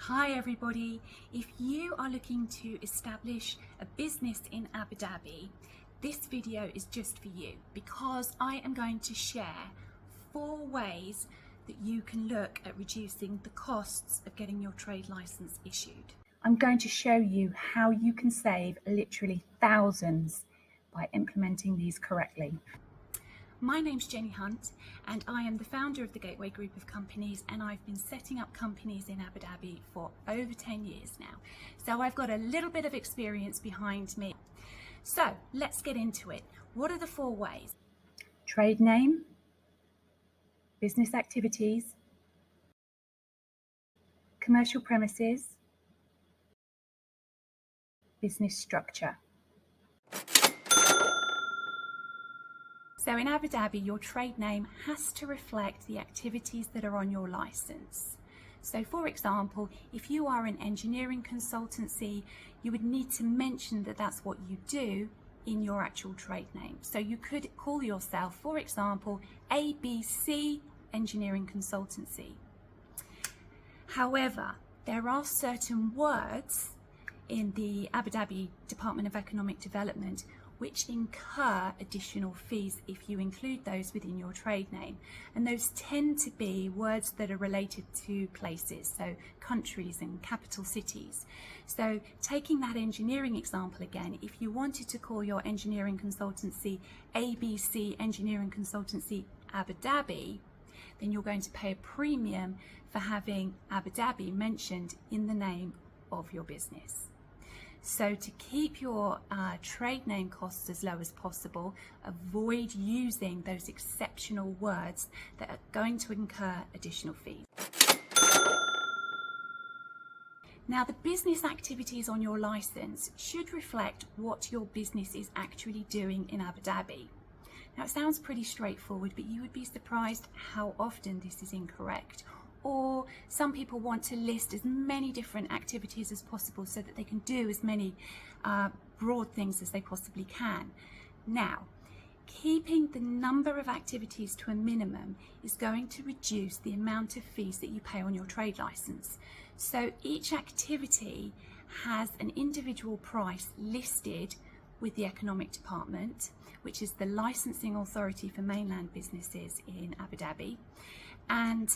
Hi everybody, if you are looking to establish a business in Abu Dhabi, this video is just for you because I am going to share 4 ways that you can look at reducing the costs of getting your trade license issued. I'm going to show you how you can save literally thousands by implementing these correctly. My name's Jenny Hunt and I am the founder of the Gateway Group of companies, and I've been setting up companies in Abu Dhabi for over 10 years now. So I've got a little bit of experience behind me. So let's get into it. What are the 4 ways? Trade name, business activities, commercial premises, business structure. So in Abu Dhabi, your trade name has to reflect the activities that are on your license. So for example, if you are an engineering consultancy, you would need to mention that that's what you do in your actual trade name. So you could call yourself, for example, ABC Engineering Consultancy. However, there are certain words in the Abu Dhabi Department of Economic Development which incur additional fees if you include those within your trade name. And those tend to be words that are related to places, so countries and capital cities. So taking that engineering example again, if you wanted to call your engineering consultancy ABC Engineering Consultancy Abu Dhabi, then you're going to pay a premium for having Abu Dhabi mentioned in the name of your business. So to keep your trade name costs as low as possible, avoid using those exceptional words that are going to incur additional fees. Now, the business activities on your license should reflect what your business is actually doing in Abu Dhabi. Now, it sounds pretty straightforward, but you would be surprised how often this is incorrect. Or some people want to list as many different activities as possible so that they can do as many broad things as they possibly can. Now, keeping the number of activities to a minimum is going to reduce the amount of fees that you pay on your trade license. So each activity has an individual price listed with the Economic Department, which is the licensing authority for mainland businesses in Abu Dhabi. And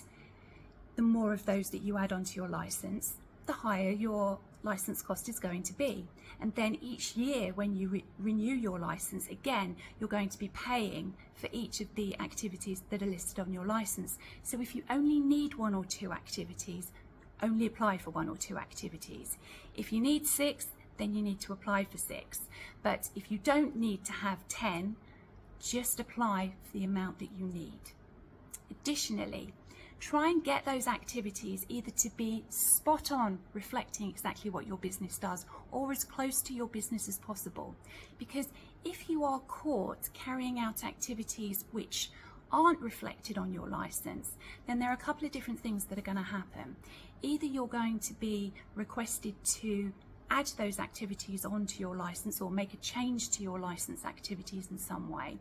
the more of those that you add onto your license, the higher your license cost is going to be. And then each year when you renew your license, again, you're going to be paying for each of the activities that are listed on your license. So if you only need 1 or 2 activities, only apply for 1 or 2 activities. If you need 6, then you need to apply for 6. But if you don't need to have 10, just apply for the amount that you need. Additionally, try and get those activities either to be spot on, reflecting exactly what your business does, or as close to your business as possible. Because if you are caught carrying out activities which aren't reflected on your license, then there are a couple of different things that are going to happen. Either you're going to be requested to add those activities onto your license or make a change to your license activities in some way.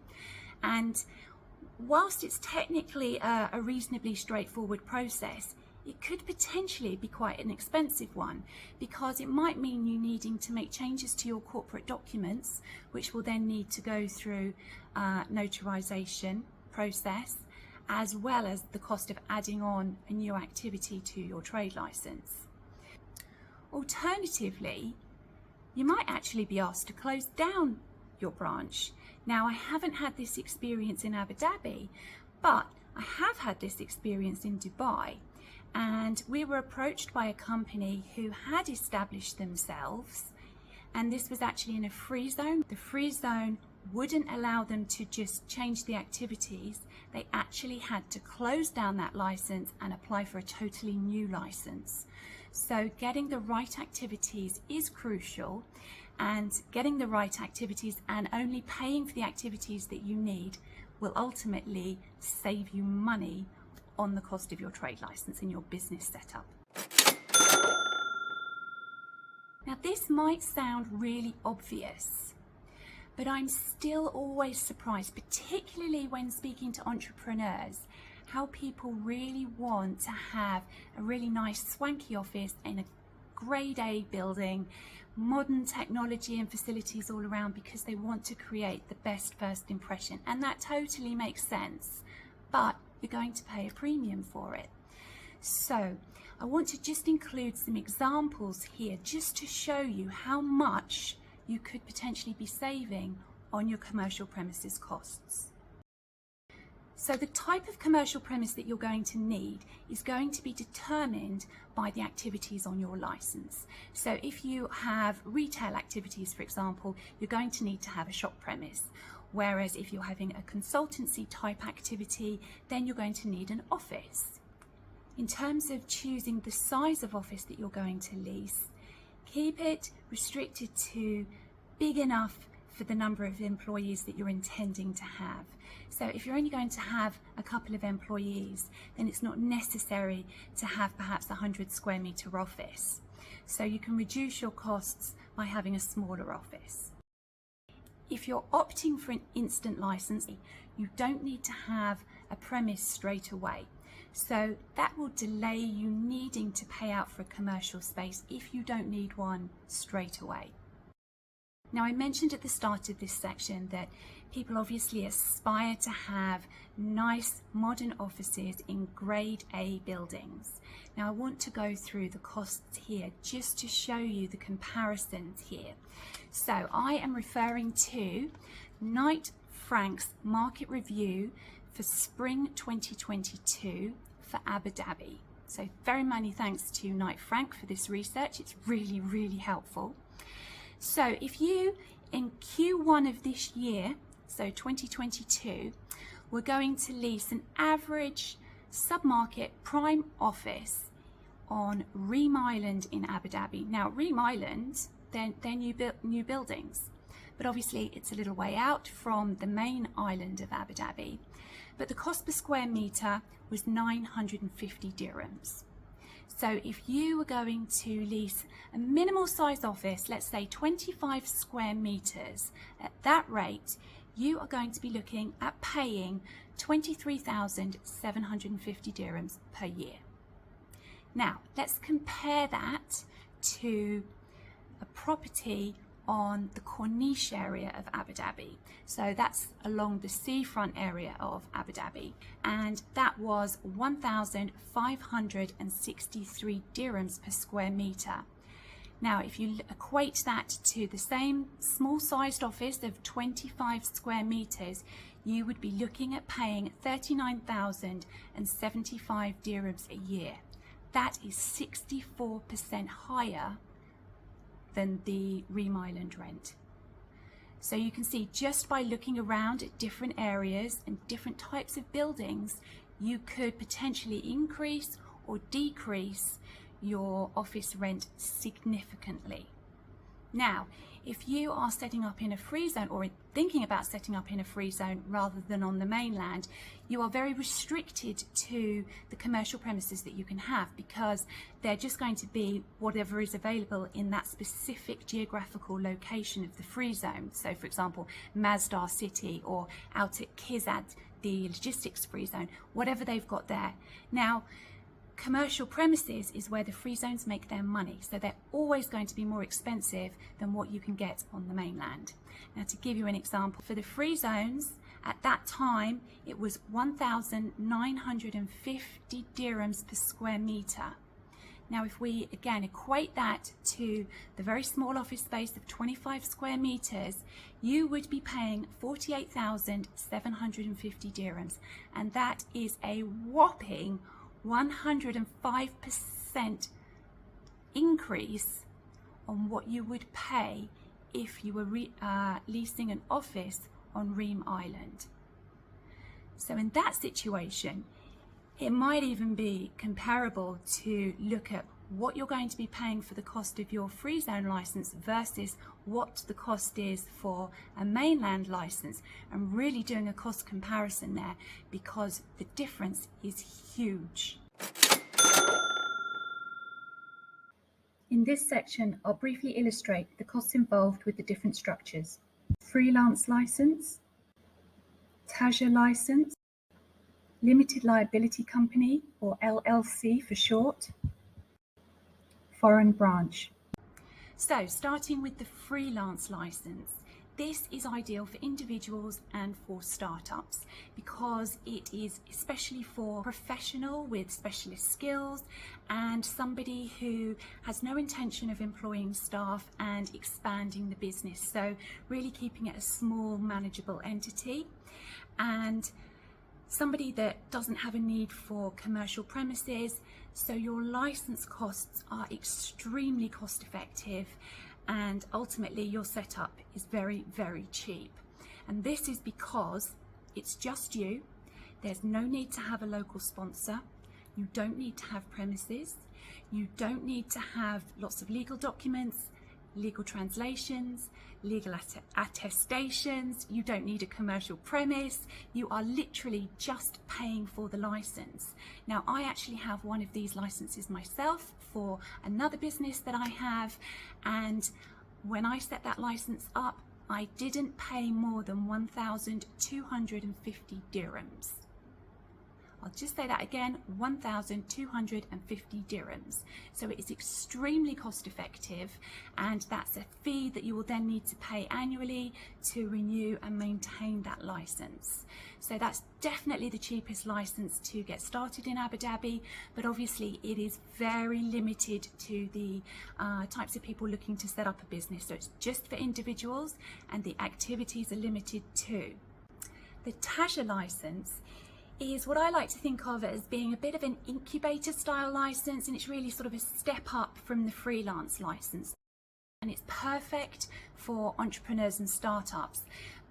And whilst it's technically a reasonably straightforward process, it could potentially be quite an expensive one, because it might mean you needing to make changes to your corporate documents, which will then need to go through notarization process, as well as the cost of adding on a new activity to your trade license. Alternatively, you might actually be asked to close down your branch. Now, I haven't had this experience in Abu Dhabi, but I have had this experience in Dubai, and we were approached by a company who had established themselves, and this was actually in a free zone. The free zone wouldn't allow them to just change the activities. They actually had to close down that license and apply for a totally new license. So getting the right activities is crucial, and getting the right activities and only paying for the activities that you need will ultimately save you money on the cost of your trade license and your business setup. Now, this might sound really obvious, but I'm still always surprised, particularly when speaking to entrepreneurs, how people really want to have a really nice swanky office in a grade A building, modern technology and facilities all around, because they want to create the best first impression. And that totally makes sense, but you're going to pay a premium for it. So I want to just include some examples here just to show you how much you could potentially be saving on your commercial premises costs. So the type of commercial premise that you're going to need is going to be determined by the activities on your license. So if you have retail activities, for example, you're going to need to have a shop premise. Whereas if you're having a consultancy type activity, then you're going to need an office. In terms of choosing the size of office that you're going to lease, keep it restricted to big enough for the number of employees that you're intending to have. So if you're only going to have a couple of employees, then it's not necessary to have perhaps a 100 square meter office. So you can reduce your costs by having a smaller office. If you're opting for an instant license, you don't need to have a premise straight away. So that will delay you needing to pay out for a commercial space if you don't need one straight away. Now, I mentioned at the start of this section that people obviously aspire to have nice modern offices in grade A buildings. Now, I want to go through the costs here just to show you the comparisons here. So I am referring to Knight Frank's market review for spring 2022 for Abu Dhabi. So very many thanks to Knight Frank for this research. It's really, really helpful. So if you, in Q1 of this year, so 2022, we're going to lease an average submarket prime office on Reem Island in Abu Dhabi. Now, Reem Island, they're new buildings, but obviously it's a little way out from the main island of Abu Dhabi. But the cost per square meter was 950 dirhams. So if you were going to lease a minimal sized office, let's say 25 square meters, at that rate, you are going to be looking at paying 23,750 dirhams per year. Now, let's compare that to a property on the Corniche area of Abu Dhabi. So that's along the seafront area of Abu Dhabi, and that was 1,563 dirhams per square meter. Now, if you equate that to the same small sized office of 25 square meters, you would be looking at paying 39,075 dirhams a year. That is 64% higher than the Reem Island rent. So you can see, just by looking around at different areas and different types of buildings, you could potentially increase or decrease your office rent significantly. Now, if you are setting up in a free zone, or thinking about setting up in a free zone rather than on the mainland, you are very restricted to the commercial premises that you can have, because they're just going to be whatever is available in that specific geographical location of the free zone. So for example, Masdar City, or out at Kizad, the logistics free zone, whatever they've got there. Now, commercial premises is where the free zones make their money, so they're always going to be more expensive than what you can get on the mainland. Now, to give you an example, for the free zones at that time, it was 1,950 dirhams per square meter. Now, if we again equate that to the very small office space of 25 square meters, you would be paying 48,750 dirhams, and that is a whopping 105% increase on what you would pay if you were leasing an office on Reem Island. So in that situation, it might even be comparable to look at what you're going to be paying for the cost of your free zone license versus what the cost is for a mainland license, and really doing a cost comparison there, because the difference is huge. In this section, I'll briefly illustrate the costs involved with the different structures: freelance license, Tajir license, limited liability company, or LLC for short, foreign branch. So starting with the freelance license, this is ideal for individuals and for startups because it is especially for a professional with specialist skills and somebody who has no intention of employing staff and expanding the business. So really keeping it a small, manageable entity, and somebody that doesn't have a need for commercial premises. So your license costs are extremely cost effective, and ultimately your setup is very, very cheap. And this is because it's just you. There's no need to have a local sponsor. You don't need to have premises. You don't need to have lots of legal documents, legal translations, legal attestations. You don't need a commercial premise. You are literally just paying for the license. Now, I actually have one of these licenses myself for another business that I have, and when I set that license up, I didn't pay more than 1,250 dirhams. I'll just say that again, 1,250 dirhams. So it is extremely cost effective, and that's a fee that you will then need to pay annually to renew and maintain that license. So that's definitely the cheapest license to get started in Abu Dhabi, but obviously it is very limited to the types of people looking to set up a business. So it's just for individuals, and the activities are limited too. The Taja license is what I like to think of as being a bit of an incubator style license, and it's really sort of a step up from the freelance license, and it's perfect for entrepreneurs and startups,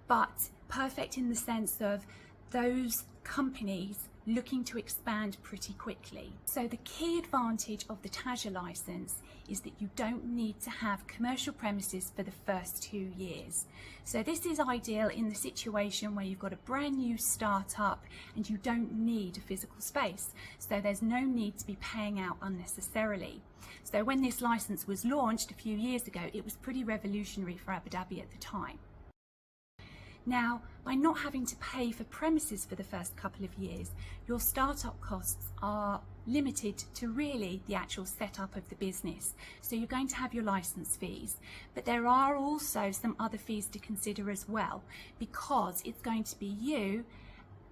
but perfect in the sense of those companies looking to expand pretty quickly. So the key advantage of the Taja license is that you don't need to have commercial premises for the first 2 years. So this is ideal in the situation where you've got a brand new startup and you don't need a physical space. So there's no need to be paying out unnecessarily. So when this license was launched a few years ago, it was pretty revolutionary for Abu Dhabi at the time. Now, by not having to pay for premises for the first couple of years, your startup costs are limited to really the actual setup of the business. So you're going to have your license fees, but there are also some other fees to consider as well, because it's going to be you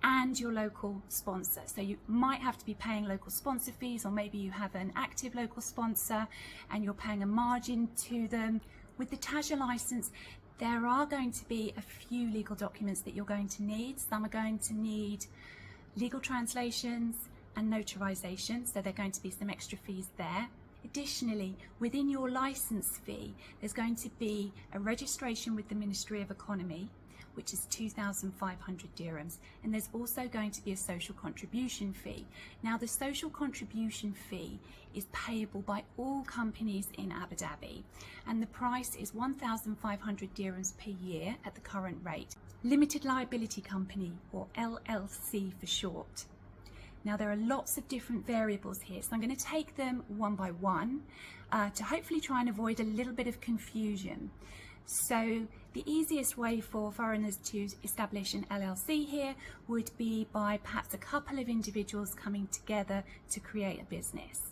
and your local sponsor. So you might have to be paying local sponsor fees, or maybe you have an active local sponsor and you're paying a margin to them. With the Taja license, there are going to be a few legal documents that you're going to need. Some are going to need legal translations and notarization, so there are going to be some extra fees there. Additionally, within your license fee, there's going to be a registration with the Ministry of Economy, which is 2,500 dirhams, and there's also going to be a social contribution fee. Now, the social contribution fee is payable by all companies in Abu Dhabi, and the price is 1,500 dirhams per year at the current rate. Limited liability company, or LLC for short. Now, there are lots of different variables here, so I'm going to take them one by one to hopefully try and avoid a little bit of confusion. So the easiest way for foreigners to establish an LLC here would be by perhaps a couple of individuals coming together to create a business.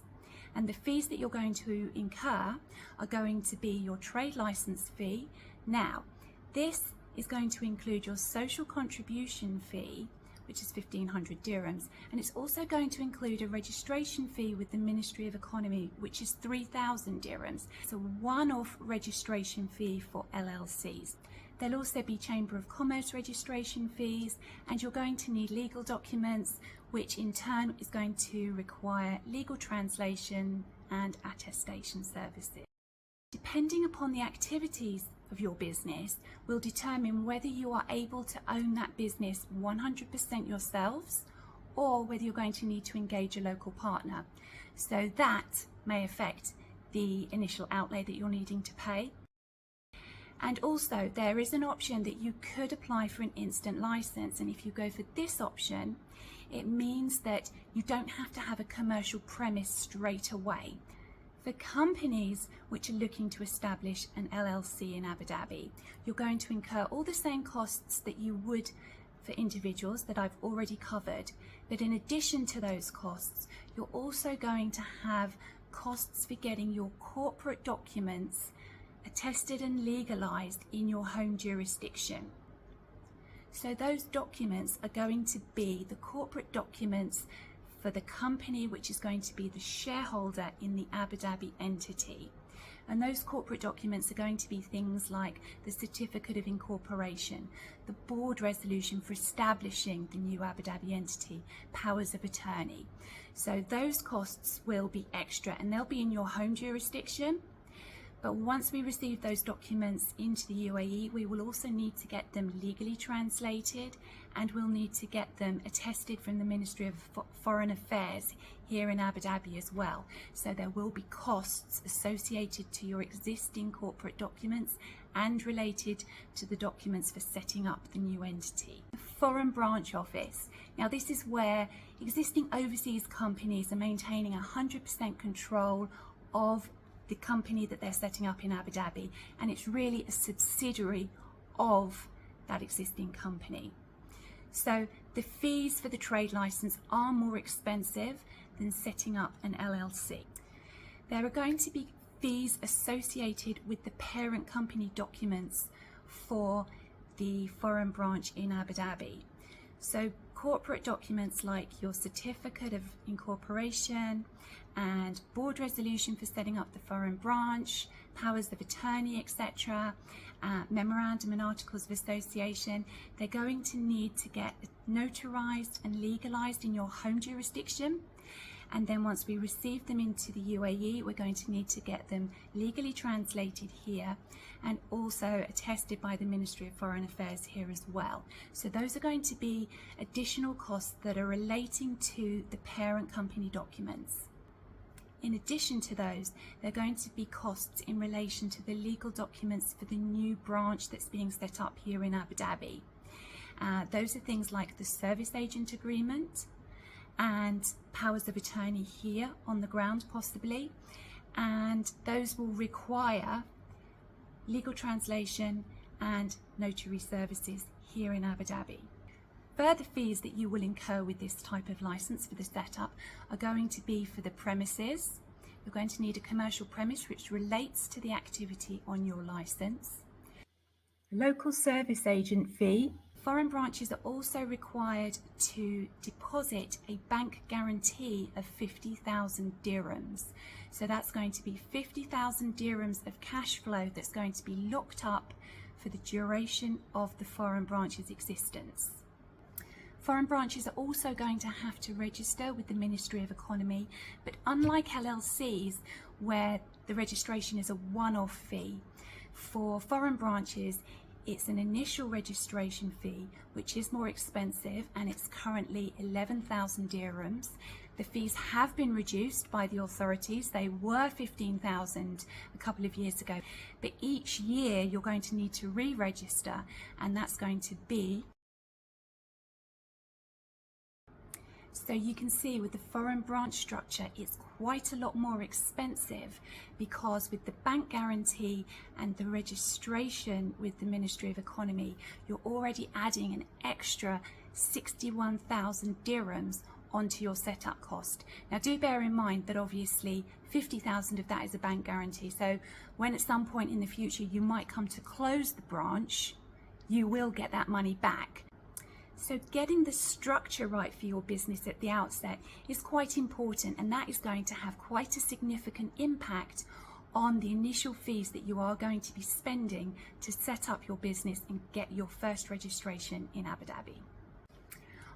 And the fees that you're going to incur are going to be your trade license fee. Now, this is going to include your social contribution fee, which is 1,500 dirhams, and it's also going to include a registration fee with the Ministry of Economy, which is 3,000 dirhams. It's a one-off registration fee for LLCs. There'll also be Chamber of Commerce registration fees, and you're going to need legal documents, which in turn is going to require legal translation and attestation services. Depending upon the activities of your business will determine whether you are able to own that business 100% yourselves, or whether you're going to need to engage a local partner. So that may affect the initial outlay that you're needing to pay. And also there is an option that you could apply for an instant license, and if you go for this option, it means that you don't have to have a commercial premise straight away. For companies which are looking to establish an LLC in Abu Dhabi, you're going to incur all the same costs that you would for individuals that I've already covered. But in addition to those costs, you're also going to have costs for getting your corporate documents attested and legalized in your home jurisdiction. So those documents are going to be the corporate documents for the company which is going to be the shareholder in the Abu Dhabi entity. And those corporate documents are going to be things like the certificate of incorporation, the board resolution for establishing the new Abu Dhabi entity, powers of attorney. So those costs will be extra and they'll be in your home jurisdiction. But once we receive those documents into the UAE, we will also need to get them legally translated, and we'll need to get them attested from the Ministry of Foreign Affairs here in Abu Dhabi as well. So there will be costs associated to your existing corporate documents and related to the documents for setting up the new entity. The foreign branch office. Now this is where existing overseas companies are maintaining 100% control of the company that they're setting up in Abu Dhabi, and it's really a subsidiary of that existing company. So the fees for the trade license are more expensive than setting up an LLC. There are going to be fees associated with the parent company documents for the foreign branch in Abu Dhabi. So corporate documents like your certificate of incorporation and board resolution for setting up the foreign branch, powers of attorney, etc., memorandum and articles of association, they're going to need to get notarized and legalized in your home jurisdiction. And then once we receive them into the UAE, we're going to need to get them legally translated here and also attested by the Ministry of Foreign Affairs here as well. So those are going to be additional costs that are relating to the parent company documents. In addition to those, there are going to be costs in relation to the legal documents for the new branch that's being set up here in Abu Dhabi. Those are things like the service agent agreement and powers of attorney here on the ground possibly, and those will require legal translation and notary services here in Abu Dhabi. Further fees that you will incur with this type of license for the setup are going to be for the premises. You're going to need a commercial premise which relates to the activity on your license. Local service agent fee. Foreign branches are also required to deposit a bank guarantee of 50,000 dirhams. So that's going to be 50,000 dirhams of cash flow that's going to be locked up for the duration of the foreign branch's existence. Foreign branches are also going to have to register with the Ministry of Economy, but unlike LLCs where the registration is a one-off fee, for foreign branches it's an initial registration fee which is more expensive, and it's currently 11,000 dirhams. The fees have been reduced by the authorities. They were 15,000 a couple of years ago, but each year you're going to need to re-register, and that's going to be. So you can see with the foreign branch structure, it's quite a lot more expensive because with the bank guarantee and the registration with the Ministry of Economy, you're already adding an extra 61,000 dirhams onto your setup cost. Now do bear in mind that obviously 50,000 of that is a bank guarantee. So when at some point in the future you might come to close the branch, you will get that money back. So getting the structure right for your business at the outset is quite important, and that is going to have quite a significant impact on the initial fees that you are going to be spending to set up your business and get your first registration in Abu Dhabi.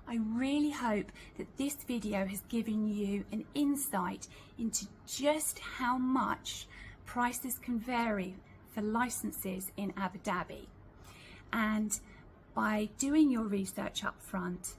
I really hope that this video has given you an insight into just how much prices can vary for licenses in Abu Dhabi. And by doing your research up front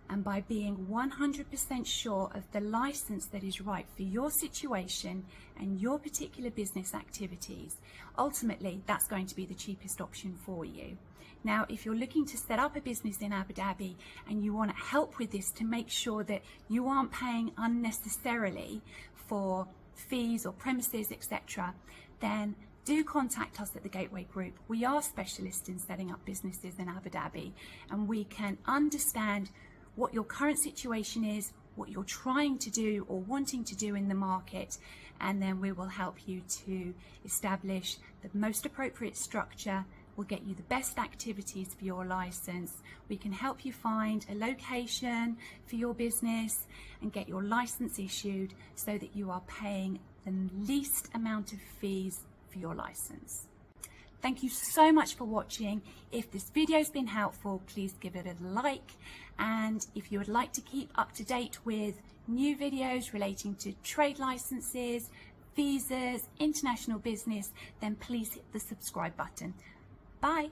and by being 100% sure of the license that is right for your situation and your particular business activities, ultimately that's going to be the cheapest option for you. Now, if you're looking to set up a business in Abu Dhabi and you want help with this to make sure that you aren't paying unnecessarily for fees or premises, etc., then do contact us at the Gateway Group. We are specialists in setting up businesses in Abu Dhabi, and we can understand what your current situation is, what you're trying to do or wanting to do in the market, and then we will help you to establish the most appropriate structure. We'll get you the best activities for your license. We can help you find a location for your business and get your license issued so that you are paying the least amount of fees for your license. Thank you so much for watching. If this video has been helpful, please give it a like. And if you would like to keep up to date with new videos relating to trade licenses, visas, international business, then please hit the subscribe button. Bye.